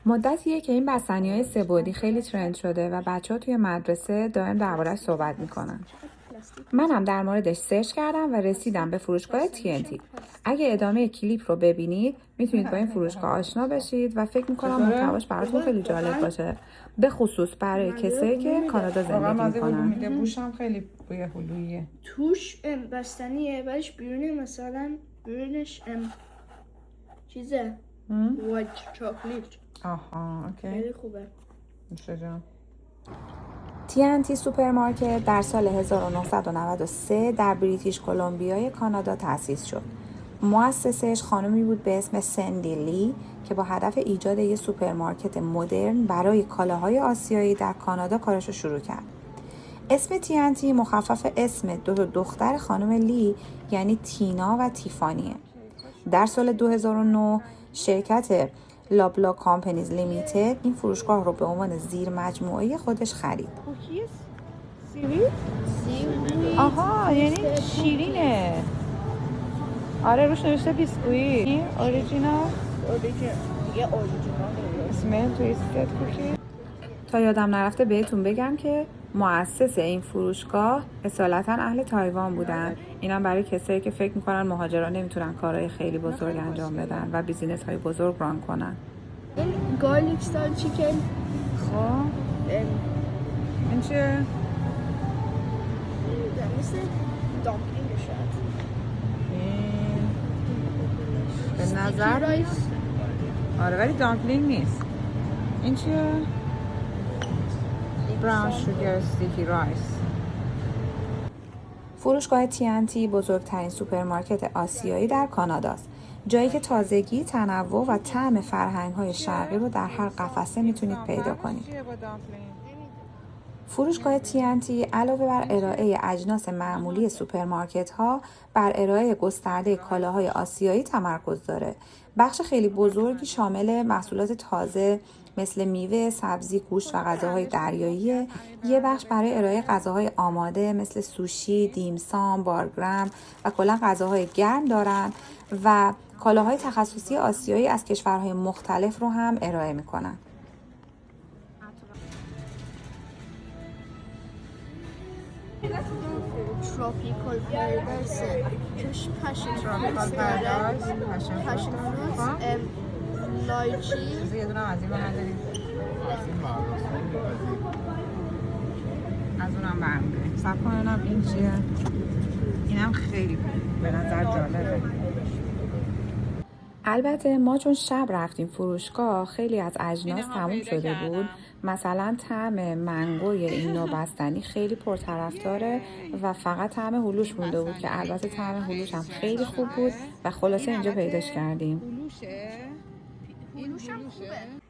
مدتیه که این بستنی‌های سه‌بعدی خیلی ترند شده و بچه‌ها توی مدرسه دائم درباره‌اش صحبت میکنن. منم در موردش سرچ کردم و رسیدم به فروشگاه TNT. اگه ادامه کلیپ رو ببینید میتونید با این فروشگاه آشنا بشید و فکر میکنم محتواش براتون خیلی جالب باشه، به خصوص برای کسایی که کانادا زندگی میکنن. بوشم خیلی بوی هلوییه. توش بستنیه ولیش بیرونه مثلا بیرونش چیزه وایت چاکلیت. آها اوکی. خیلی خوبه. میشه جان. TNT سوپرمارکت در سال 1993 در بریتیش کلمبیای کانادا تأسیس شد. مؤسسش خانمی بود به اسم سندی لی که با هدف ایجاد یک سوپرمارکت مدرن برای کالاهای آسیایی در کانادا کارش رو شروع کرد. اسم TNT مخفف اسم دو دختر خانم لی یعنی تینا و تیفانیه. در سال 2009 شرکت لابلا کامپنیز لیمیتد این فروشگاه رو به عنوان زیر مجموعه خودش خرید. آها یعنی شیرینه. آره روش نوشته بیسکویت. اوریجینال. اسمل تویستد کوکی. تا یادم نرفته بهتون بگم که مؤسس این فروشگاه اصالتا اهل تایوان بودن. اینم برای کسایی که فکر میکنن مهاجران نمیتونن کارهای خیلی بزرگ انجام بدن و بیزینس های بزرگ ران کنن. این گارلیک استایل چیکن. خب این چیه؟ مثل دامپلینگ شد. به نظر آره ولی دامپلینگ نیست. این چیه؟ براون شوگر استیکی رایس. فروشگاه TNT بزرگترین سوپرمارکت آسیایی در کاناداست. جایی که تازگی، تنوع و طعم فرهنگ‌های شرقی رو در هر قفسه میتونید پیدا کنید. فروشگاه TNT علاوه بر ارائه اجناس معمولی سوپرمارکت‌ها، بر ارائه گسترده کالاهای آسیایی تمرکز داره. بخش خیلی بزرگی شامل محصولات تازه مثل میوه، سبزی، گوشت و غذاهای دریایی، یه بخش برای ارائه غذاهای آماده مثل سوشی، دیمسام، بارگرم و کلا غذاهای گرم دارن و کالاهای تخصصی آسیایی از کشورهای مختلف رو هم ارائه میکنن. تروپیکال پاردایس توش پشن فروت لایچی یه دونه از این نداریم. از اونم برمی‌داریم. صبر کنم این چیه؟ اینم خیلی به نظر جالبه. البته ما چون شب رفتیم فروشگاه خیلی از اجناس تموم شده بود. مثلا طعم منگوی این نوع بستنی خیلی پرطرفداره و فقط طعم هلوش مونده بود که البته طعم هلوش هم خیلی خوب بود و خلاصه اینجا پیداش کردیم. هلوش هم خوبه.